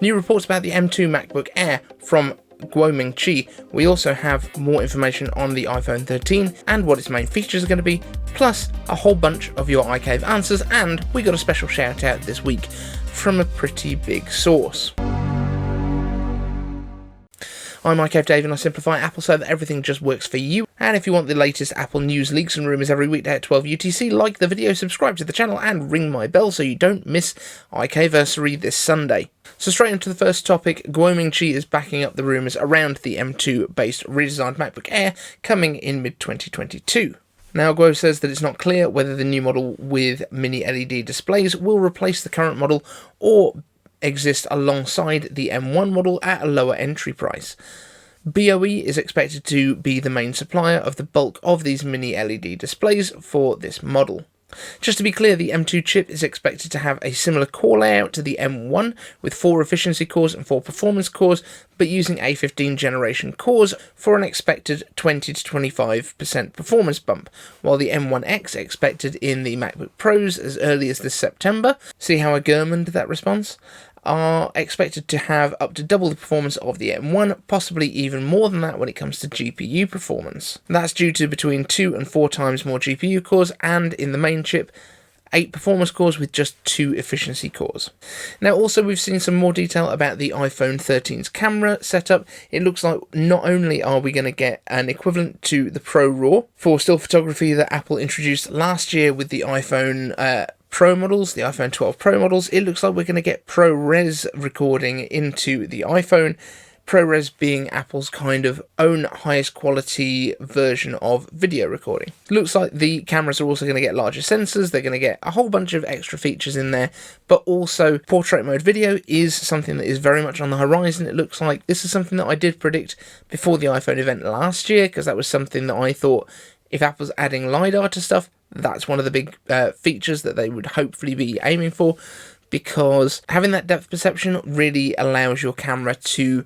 New reports about the M2 MacBook Air from Ming Chi. We also have more information on the iPhone 13 and what its main features are going to be, plus a whole bunch of your iCave answers, and we got a special shout out this week from a pretty big source. I'm iCave Dave and I simplify Apple so that everything just works for you. And if you want the latest Apple news, leaks and rumours every weekday at 12 UTC, like the video, subscribe to the channel and ring my bell so you don't miss iCaveversary this Sunday. So straight into the first topic, Ming Chi is backing up the rumours around the M2 based redesigned MacBook Air coming in mid-2022. Now, Guo says that it's not clear whether the new model with mini-LED displays will replace the current model or exist alongside the M1 model at a lower entry price. BOE is expected to be the main supplier of the bulk of these mini-LED displays for this model. Just to be clear, the M2 chip is expected to have a similar core layout to the M1 with 4 efficiency cores and 4 performance cores, but using A15 generation cores for an expected 20 to 25% performance bump, while the M1X expected in the MacBook Pros as early as this September, see how I gurmanned that response, are expected to have up to double the performance of the M1, possibly even more than that when it comes to GPU performance. That's due to between 2 and 4 times more GPU cores, and in the main chip, 8 performance cores with just 2 efficiency cores. Now also we've seen some more detail about the iPhone 13's camera setup. It looks like not only are we going to get an equivalent to the Pro RAW for still photography that Apple introduced last year with the iPhone Pro models, the iPhone 12 Pro models, it looks like we're going to get ProRes recording into the iPhone. ProRes being Apple's kind of own highest quality version of video recording. Looks like the cameras are also going to get larger sensors, they're going to get a whole bunch of extra features in there, but also portrait mode video is something that is very much on the horizon. It looks like this is something that I did predict before the iPhone event last year, because that was something that I thought if Apple's adding LiDAR to stuff, that's one of the big features that they would hopefully be aiming for, because having that depth perception really allows your camera to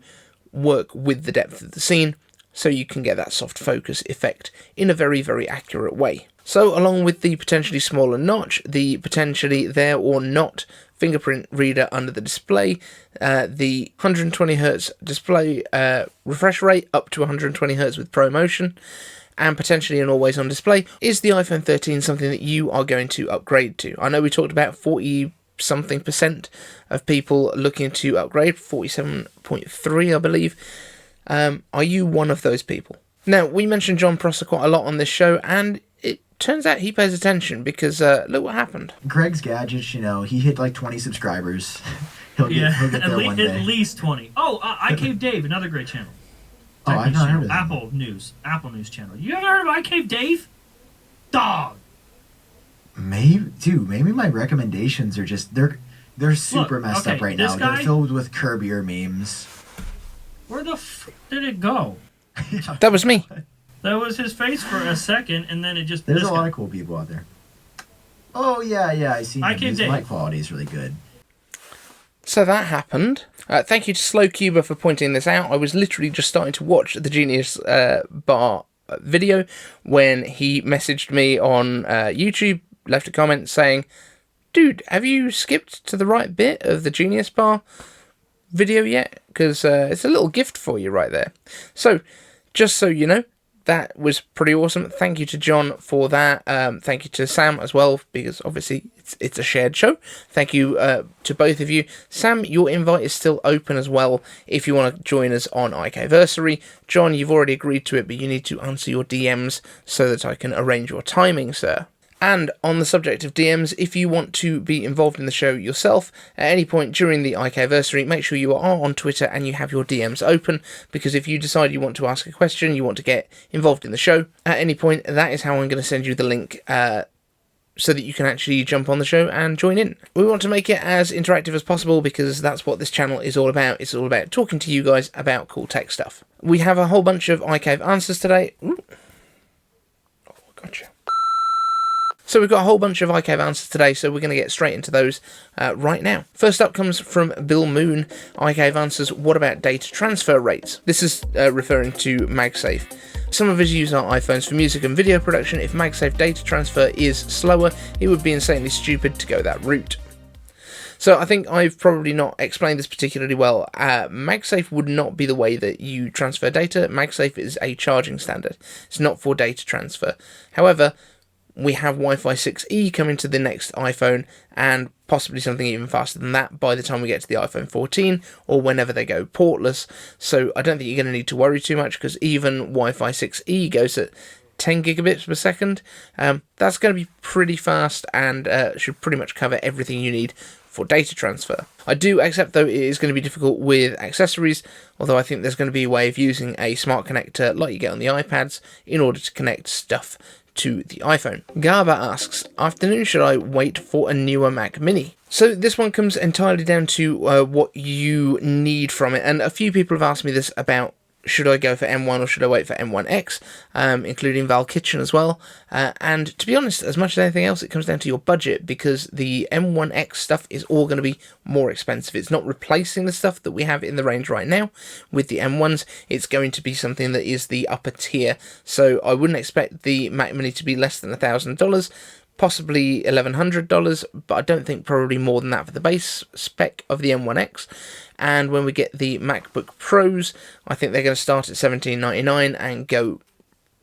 work with the depth of the scene, so you can get that soft focus effect in a very, very accurate way. So along with the potentially smaller notch, the potentially there or not fingerprint reader under the display, the 120Hz display refresh rate up to 120Hz with ProMotion, and potentially an always-on display, is the iPhone 13 something that you are going to upgrade to? I know we talked about 40-something% of people looking to upgrade, 47.3 I believe. Are you one of those people? Now, we mentioned John Prosser quite a lot on this show, and it turns out he pays attention, because look what happened. Greg's Gadgets, he hit like 20 subscribers. he'll get there one day. At least 20. Oh, iCave Dave, another great channel. Oh, I've not heard of that. Apple News channel. You haven't heard of iCave Dave? Dog. Maybe my recommendations are just they're super messed up right now. They're filled with Curb Your memes. Where the did it go? That was me. That was his face for a second, and then it just. There's a lot of cool people out there. Oh yeah, I see. His mic quality is really good. So that happened. Thank you to Slow Cuba for pointing this out. I was literally just starting to watch the Genius Bar video when he messaged me on YouTube, left a comment saying, "Dude, have you skipped to the right bit of the Genius Bar video yet? Because it's a little gift for you right there." So, just so you know, that was pretty awesome. Thank you to John for that. Thank you to Sam as well, because obviously it's a shared show. Thank you to both of you. Sam, your invite is still open as well if you want to join us on iCaveversary. John, you've already agreed to it, but you need to answer your DMs so that I can arrange your timing, sir. And on the subject of DMs, if you want to be involved in the show yourself at any point during the iCaveversary, make sure you are on Twitter and you have your DMs open, because if you decide you want to ask a question, you want to get involved in the show at any point, that is how I'm going to send you the link so that you can actually jump on the show and join in. We want to make it as interactive as possible, because that's what this channel is all about. It's all about talking to you guys about cool tech stuff. We have a whole bunch of iCave answers today. Ooh. Oh, gotcha. So we've got a whole bunch of iCave answers today, so we're going to get straight into those right now. First up comes from Bill Moon. iCave answers, what about data transfer rates? This is referring to MagSafe. Some of us use our iPhones for music and video production. If MagSafe data transfer is slower, it would be insanely stupid to go that route. So I think I've probably not explained this particularly well. MagSafe would not be the way that you transfer data. MagSafe is a charging standard. It's not for data transfer. However, we have Wi-Fi 6E coming to the next iPhone, and possibly something even faster than that by the time we get to the iPhone 14 or whenever they go portless. So I don't think you're going to need to worry too much, because even Wi-Fi 6E goes at 10 gigabits per second. That's going to be pretty fast and should pretty much cover everything you need for data transfer. I do accept, though, it is going to be difficult with accessories, although I think there's going to be a way of using a smart connector like you get on the iPads in order to connect stuff to the iPhone. Garba asks, afternoon, should I wait for a newer Mac Mini? So this one comes entirely down to what you need from it, and a few people have asked me this about should I go for M1 or should I wait for M1X, including Val Kitchen as well. And to be honest, as much as anything else, it comes down to your budget, because the M1X stuff is all going to be more expensive. It's not replacing the stuff that we have in the range right now with the M1s. It's going to be something that is the upper tier. So I wouldn't expect the Mac Mini to be less than $1,000. Possibly $1,100, but I don't think probably more than that for the base spec of the M1X. And when we get the MacBook Pros, I think they're going to start at $17.99 and go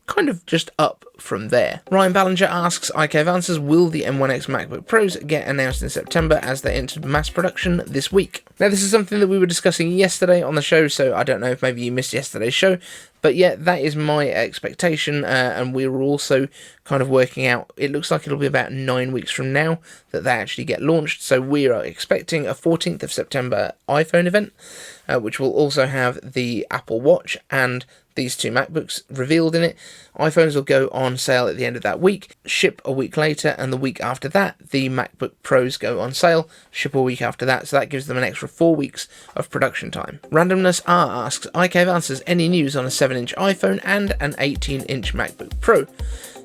kind of just up from there. Ryan Ballenger asks, iCave answers, will the M1X MacBook Pros get announced in September as they entered mass production this week? Now, this is something that we were discussing yesterday on the show, so I don't know if maybe you missed yesterday's show, but yeah, that is my expectation, and we were also kind of working out, it looks like it'll be about 9 weeks from now that they actually get launched, so we are expecting a 14th of September iPhone event, which will also have the Apple Watch and these two MacBooks revealed in it. iPhones will go on sale at the end of that week, ship a week later, and the week after that, the MacBook Pros go on sale, ship a week after that, so that gives them an extra 4 weeks of production time. Randomness R asks, iCave answers, any news on a 7-inch iPhone and an 18-inch MacBook Pro?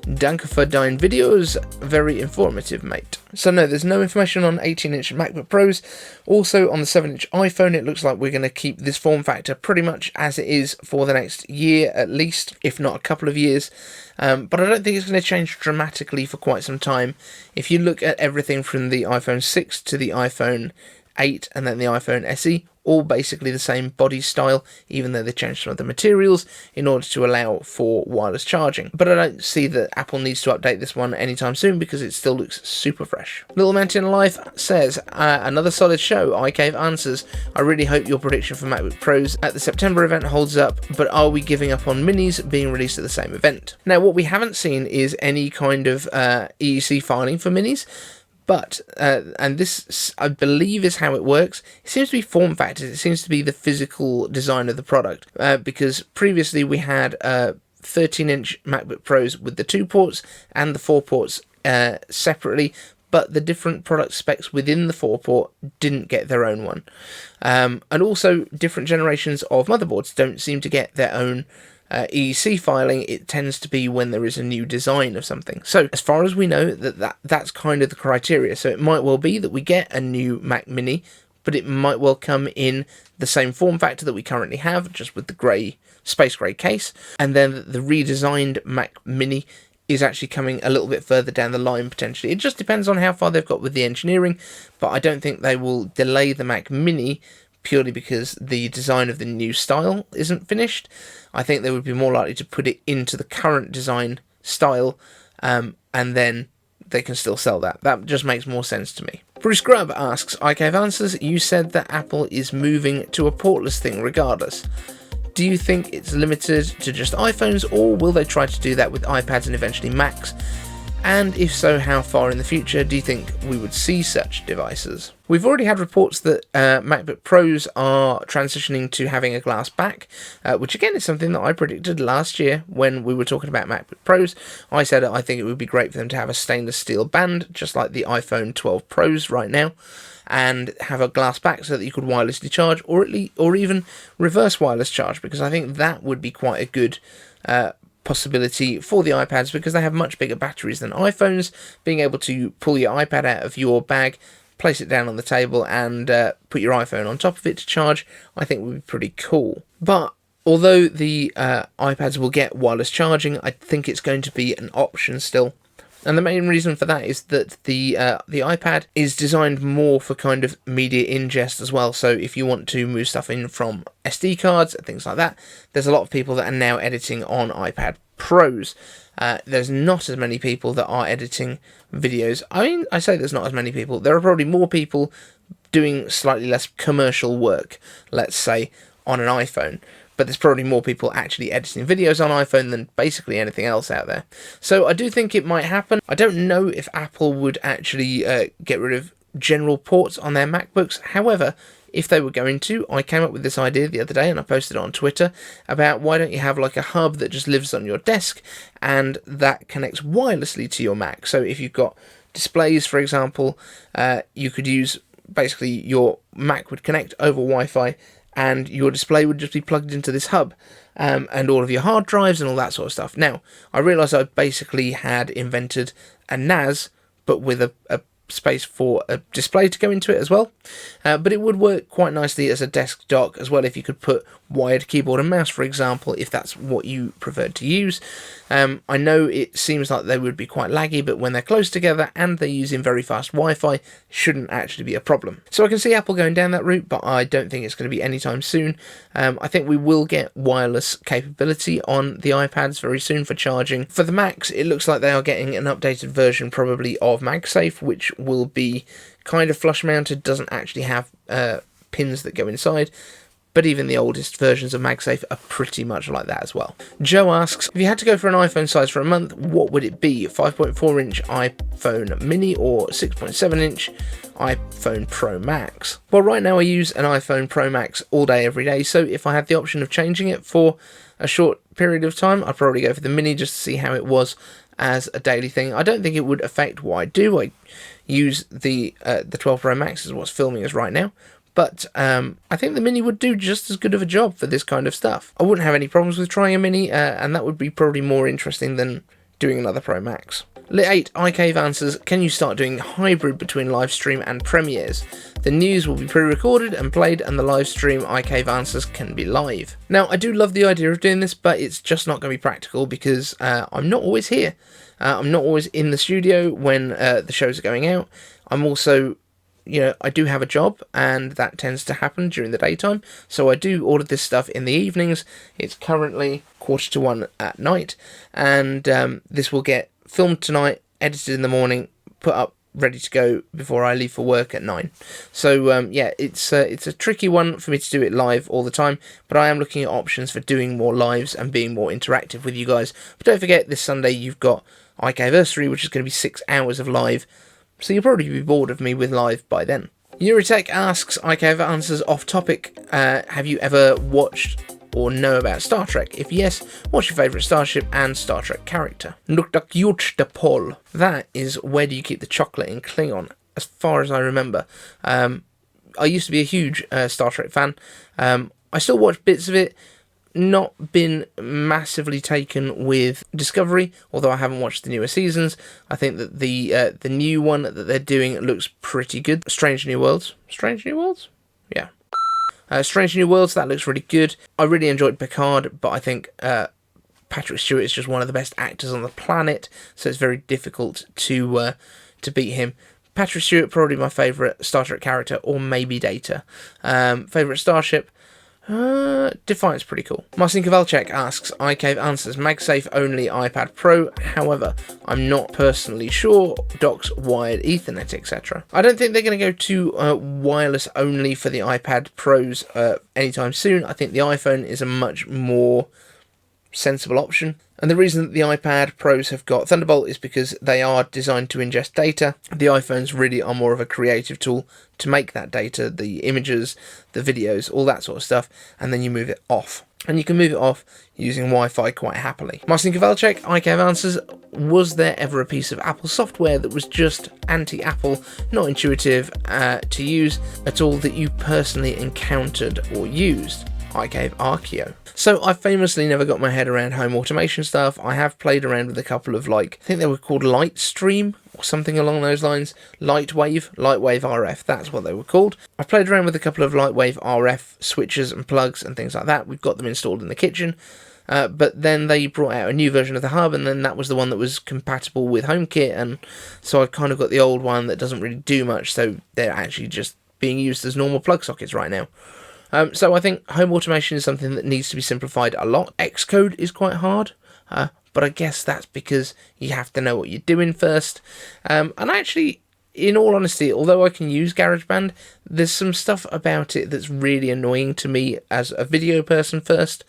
Danke für dein videos, very informative, mate. So no, there's no information on 18-inch MacBook Pros. Also, on the 7-inch iPhone, it looks like we're going to keep this form factor pretty much as it is for the next year at least, if not a couple of years. But I don't think it's going to change dramatically for quite some time. If you look at everything from the iPhone 6 to the iPhone 8 and then the iPhone SE, all basically the same body style, even though they changed some of the materials in order to allow for wireless charging. But I don't see that Apple needs to update this one anytime soon, because it still looks super fresh. Little Mountain Life says, another solid show, iCave answers, I really hope your prediction for MacBook Pros at the September event holds up, but are we giving up on minis being released at the same event? Now, what we haven't seen is any kind of EEC filing for minis. But, and this, I believe, is how it works. It seems to be form factors. It seems to be the physical design of the product. Because previously we had 13-inch MacBook Pros with the 2 ports and the 4 ports separately, but the different product specs within the 4-port didn't get their own one. And also, different generations of motherboards don't seem to get their own EEC filing. It tends to be when there is a new design of something. So as far as we know, that's kind of the criteria. So it might well be that we get a new Mac Mini, but it might well come in the same form factor that we currently have, just with the grey, space grey case, and then the redesigned Mac Mini is actually coming a little bit further down the line potentially. It just depends on how far they've got with the engineering, but I don't think they will delay the Mac Mini purely because the design of the new style isn't finished. I think they would be more likely to put it into the current design style, and then they can still sell that. That just makes more sense to me. Bruce Grubb asks, iCave answers, you said that Apple is moving to a portless thing regardless. Do you think it's limited to just iPhones, or will they try to do that with iPads and eventually Macs? And if so, how far in the future do you think we would see such devices? We've already had reports that MacBook Pros are transitioning to having a glass back, which again is something that I predicted last year when we were talking about MacBook Pros. I said I think it would be great for them to have a stainless steel band, just like the iPhone 12 Pros right now, and have a glass back so that you could wirelessly charge, or even reverse wireless charge, because I think that would be quite a good possibility for the iPads, because they have much bigger batteries than iPhones. Being able to pull your iPad out of your bag, place it down on the table, and put your iPhone on top of it to charge, I think would be pretty cool. But although the iPads will get wireless charging, I think it's going to be an option still. And the main reason for that is that the iPad is designed more for kind of media ingest as well. So if you want to move stuff in from SD cards and things like that, there's a lot of people that are now editing on iPad Pros. There's not as many people that are editing videos. I mean, I say there's not as many people. There are probably more people doing slightly less commercial work, let's say, on an iPhone. But there's probably more people actually editing videos on iPhone than basically anything else out there. So I do think it might happen. I don't know if Apple would actually get rid of general ports on their MacBooks. However, if they were going to, I came up with this idea the other day and I posted it on Twitter about why don't you have like a hub that just lives on your desk and that connects wirelessly to your Mac. So if you've got displays, for example, you could use basically your Mac would connect over Wi-Fi and your display would just be plugged into this hub, and all of your hard drives and all that sort of stuff. Now, I realised I basically had invented a NAS, but with a space for a display to go into it as well. But it would work quite nicely as a desk dock as well if you could put wired keyboard and mouse, for example, if that's what you preferred to use. I know it seems like they would be quite laggy, but when they're close together and they're using very fast Wi-Fi, it shouldn't actually be a problem. So I can see Apple going down that route, but I don't think it's going to be anytime soon. I think we will get wireless capability on the iPads very soon for charging. For the Macs, it looks like they are getting an updated version probably of MagSafe, which will be kind of flush mounted, doesn't actually have pins that go inside. But even the oldest versions of MagSafe are pretty much like that as well. Joe asks, if you had to go for an iPhone size for a month, what would it be? 5.4-inch iPhone mini or 6.7-inch iPhone Pro Max? Well, right now I use an iPhone Pro Max all day, every day. So if I had the option of changing it for a short period of time, I'd probably go for the mini just to see how it was as a daily thing. I don't think it would affect what I do. I use the 12 Pro Max as what's filming us right now. But I think the Mini would do just as good of a job for this kind of stuff. I wouldn't have any problems with trying a Mini, and that would be probably more interesting than doing another Pro Max. Lit 8, iCave answers, can you start doing hybrid between live stream and premieres? The news will be pre-recorded and played, and the live stream iCave answers can be live. Now, I do love the idea of doing this, but it's just not going to be practical because I'm not always here. I'm not always in the studio when the shows are going out. I'm also, you know, I do have a job, and that tends to happen during the daytime, so I do order this stuff in the evenings. It's currently 1:45 at night, and this will get filmed tonight, edited in the morning, put up, ready to go before I leave for work at 9. So yeah, it's a tricky one for me to do it live all the time, but I am looking at options for doing more lives and being more interactive with you guys. But don't forget, this Sunday you've got iCaversary, which is going to be 6 hours of live, so you'll probably be bored of me with live by then. Euritech asks, iCave answers off topic, have you ever watched or know about Star Trek? If yes, what's your favourite starship and Star Trek character? That is Where Do You Keep the Chocolate in Klingon, as far as I remember. I used to be a huge Star Trek fan. I still watch bits of it. Not been massively taken with Discovery, although I haven't watched the newer seasons. I think that the new one that they're doing looks pretty good. Strange New Worlds? Yeah. Strange New Worlds, that looks really good. I really enjoyed Picard, but I think Patrick Stewart is just one of the best actors on the planet, so it's very difficult to beat him. Patrick Stewart, probably my favourite Star Trek character, or maybe Data. Favourite starship? Defiant's pretty cool. Marcin Kowalczyk asks, iCave answers MagSafe only iPad Pro, however, I'm not personally sure, docks wired Ethernet, etc. I don't think they're going to go to wireless only for the iPad Pros anytime soon. I think the iPhone is a much more sensible option. And the reason that the iPad Pros have got Thunderbolt is because they are designed to ingest data. The iPhones really are more of a creative tool to make that data, the images, the videos, all that sort of stuff, and then you move it off. And you can move it off using Wi-Fi quite happily. Marcin Kowalczyk, iCave answers, was there ever a piece of Apple software that was just anti-Apple, not intuitive to use at all, that you personally encountered or used? iCave Archeo. So I famously never got my head around home automation stuff. I have played around with a couple of, like, I think they were called Lightstream or something along those lines. Lightwave RF, that's what they were called. I played around with a couple of Lightwave RF switches and plugs and things like that. We've got them installed in the kitchen. but then they brought out a new version of the hub, and then that was the one that was compatible with HomeKit, and so I've kind of got the old one that doesn't really do much, so they're actually just being used as normal plug sockets right now. So I think home automation is something that needs to be simplified a lot. Xcode is quite hard, but I guess that's because you have to know what you're doing first. And actually, in all honesty, although I can use GarageBand, there's some stuff about it that's really annoying to me as a video person first.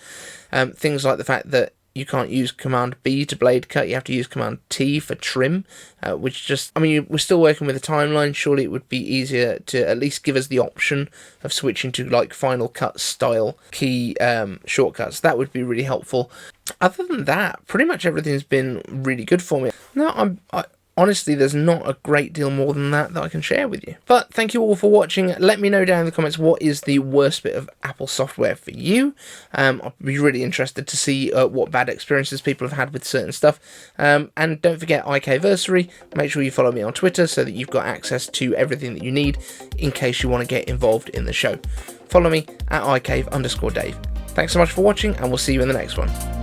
Things like the fact that you can't use Command B to blade cut, you have to use Command T for trim, which just, I mean, we're still working with a timeline, surely it would be easier to at least give us the option of switching to like Final Cut style key shortcuts. That would be really helpful. Other than that, pretty much everything's been really good for me. No, honestly, there's not a great deal more than that I can share with you. But thank you all for watching. Let me know down in the comments what is the worst bit of Apple software for you. I'll be really interested to see what bad experiences people have had with certain stuff. And don't forget iCaveversary. Make sure you follow me on Twitter so that you've got access to everything that you need in case you want to get involved in the show. Follow me at iCave_Dave. Thanks so much for watching, and we'll see you in the next one.